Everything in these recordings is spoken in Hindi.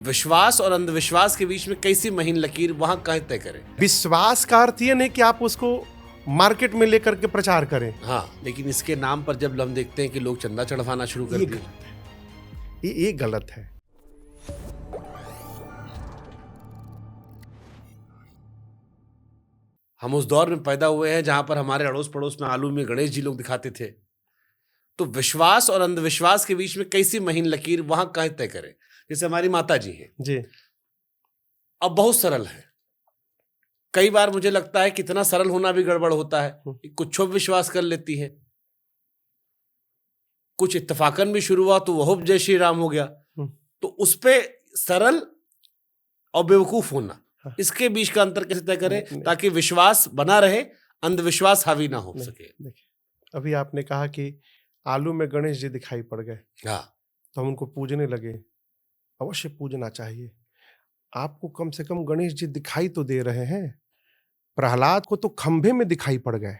विश्वास और अंधविश्वास के बीच में कैसी महीन लकीर वहां कहाँ तय करें। विश्वास का अर्थ ये नहीं कि आप उसको मार्केट में लेकर के प्रचार करें। हाँ, लेकिन इसके नाम पर जब हम देखते हैं कि लोग चंदा चढ़वाना शुरू कर ये दिए। गलत है, ये गलत है। हम उस दौर में पैदा हुए हैं जहां पर हमारे अड़ोस पड़ोस में आलू में गणेश जी लोग दिखाते थे। तो विश्वास और अंधविश्वास के बीच में कैसी महीन लकीर वहां कहाँ तय करें। जैसे हमारी माता जी हैं, जी, अब बहुत सरल है। कई बार मुझे लगता है कितना सरल होना भी गड़बड़ होता है। कुछ विश्वास कर लेती है, कुछ इत्तफाकन भी शुरू हुआ तो वह जय श्री राम हो गया। तो उस पे सरल और बेवकूफ होना, इसके बीच का अंतर कैसे तय करें ताकि विश्वास बना रहे, अंधविश्वास हावी ना हो सके। देखिए, अभी आपने कहा कि आलू में गणेश जी दिखाई पड़ गए, हाँ, तो हम उनको पूजने लगे। अवश्य पूजना चाहिए। आपको कम से कम गणेश जी दिखाई तो दे रहे हैं। प्रहलाद को तो खंभे में दिखाई पड़ गए।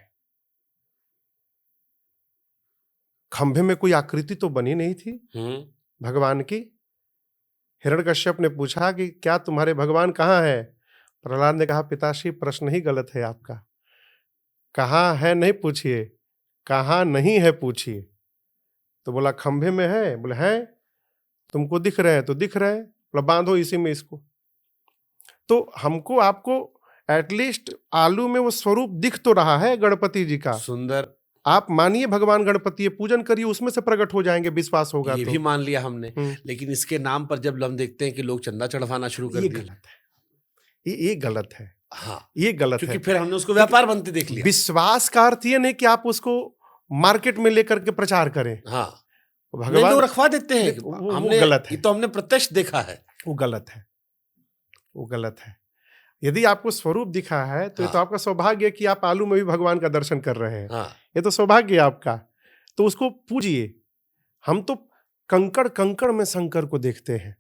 खंभे में कोई आकृति तो बनी नहीं थी भगवान की। हिरण्यकश्यप ने पूछा कि क्या तुम्हारे भगवान कहाँ है? प्रहलाद ने कहा, पिताश्री प्रश्न ही गलत है आपका। कहाँ है नहीं पूछिए, कहाँ नहीं है पूछिए। तो बोला खंभे में है। बोले हैं, तुमको दिख रहे हैं तो दिख रहे हैं, बोला बांधो इसी में इसको। तो हमको आपको एटलीस्ट आलू में वो स्वरूप दिख तो रहा है गणपति जी का। सुंदर। आप मानिए भगवान गणपति है, पूजन करिए, उसमें से प्रकट हो जाएंगे, विश्वास होगा। ये तो भी मान लिया हमने, लेकिन इसके नाम पर जब हम देखते हैं कि लोग चंदा चढ़वाना शुरू कर दिए, गलत है। ये गलत है। हाँ, ये गलत है, क्योंकि फिर हमने उसको व्यापार बनते देख लिया। विश्वास का अर्थ ये नहीं कि आप उसको मार्केट में लेकर के प्रचार करें। हाँ, भगवान लोग रखवा देते हैं। वो गलत है। ये तो हमने प्रत्यक्ष देखा है। वो गलत है, वो गलत है। यदि आपको स्वरूप दिखा है तो ये तो आपका सौभाग्य है कि आप आलू में भी भगवान का दर्शन कर रहे हैं। ये तो सौभाग्य है आपका, तो उसको पूजिए। हम तो कंकड़ कंकड़ में शंकर को देखते हैं।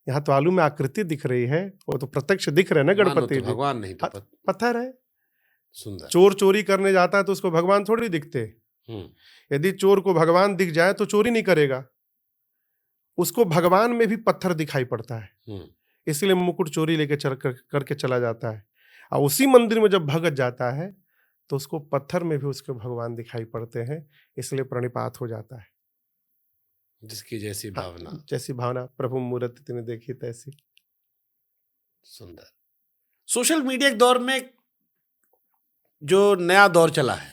यहाँ तो आलू में आकृति दिख रही है, वो तो प्रत्यक्ष दिख रहे हैं ना गणपति जी। भगवान नहीं तो पत्थर है। सुंदर। चोर चोरी करने जाता है तो उसको भगवान थोड़ी दिखते। यदि चोर को भगवान दिख जाए तो चोरी नहीं करेगा, उसको भगवान में भी पत्थर दिखाई पड़ता है। इसलिए मुकुट चोरी लेके करके चला जाता है। और उसी मंदिर में जब भगत जाता है तो उसको पत्थर में भी उसके भगवान दिखाई पड़ते हैं, इसलिए प्रणिपात हो जाता है। जिसकी जैसी भावना, जैसी भावना प्रभु मूर्ति तूने देखी तैसी। सुंदर। सोशल मीडिया के दौर में जो नया दौर चला है,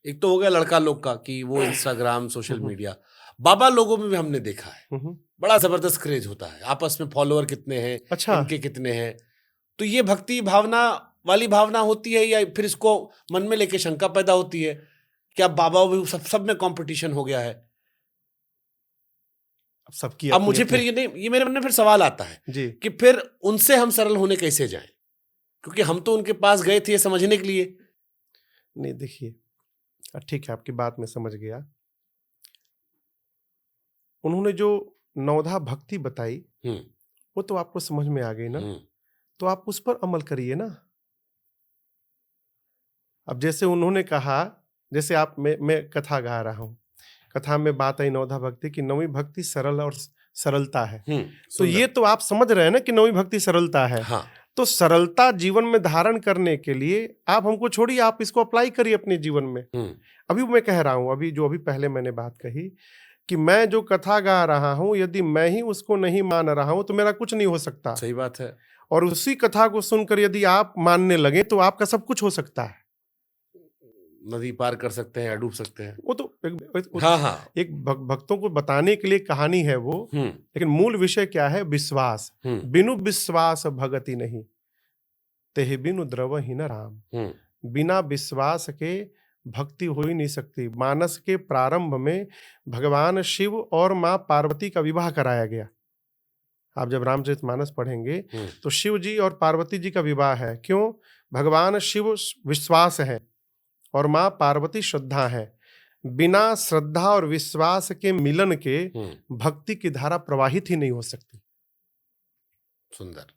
एक तो हो गया लड़का लोग का कि वो इंस्टाग्राम, सोशल मीडिया। बाबा लोगों में भी हमने देखा है बड़ा जबरदस्त क्रेज होता है, आपस में फॉलोअर कितने हैं, इनके कितने हैं। तो ये भक्ति भावना वाली भावना होती है या फिर इसको मन में लेके शंका पैदा होती है क्या बाबा भी सब में कंपटीशन हो गया है? सबकी अब मुझे फिर ये मेरे मन में फिर सवाल आता है जी कि फिर उनसे हम सरल होने कैसे जाएं, क्योंकि हम तो उनके पास गए थे समझने के लिए। नहीं, देखिए, ठीक है, आपकी बात में समझ गया। उन्होंने जो नवधा भक्ति बताई वो तो आपको समझ में आ गई ना, तो आप उस पर अमल करिए ना। अब जैसे उन्होंने कहा, जैसे आप मैं कथा गा रहा हूं, कथा में बात आई नवधा भक्ति की, नवी भक्ति सरल और सरलता है। तो ये तो आप समझ रहे हैं ना कि नवी भक्ति सरलता है। हाँ। तो सरलता जीवन में धारण करने के लिए आप हमको छोड़िए, आप इसको अप्लाई करिए अपने जीवन में। अभी मैं कह रहा हूं, अभी पहले मैंने बात कही कि मैं जो कथा गा रहा हूं, यदि मैं ही उसको नहीं मान रहा हूं तो मेरा कुछ नहीं हो सकता। सही बात है। और उसी कथा को सुनकर यदि आप मानने लगे तो आपका सब कुछ हो सकता है। नदी पार कर सकते हैं या डूब सकते हैं। वो तो एक भक्तों को बताने के लिए कहानी है वो, लेकिन मूल विषय क्या है? विश्वास। बिनु विश्वास भगति नहीं, तेहि बिनु द्रवहि न राम। बिना विश्वास के भक्ति हो ही नहीं सकती। मानस के प्रारंभ में भगवान शिव और माँ पार्वती का विवाह कराया गया। आप जब रामचरितमानस पढ़ेंगे तो शिव जी और पार्वती जी का विवाह है। क्यों? भगवान शिव विश्वास है और माँ पार्वती श्रद्धा है। बिना श्रद्धा और विश्वास के मिलन के भक्ति की धारा प्रवाहित ही नहीं हो सकती। सुंदर।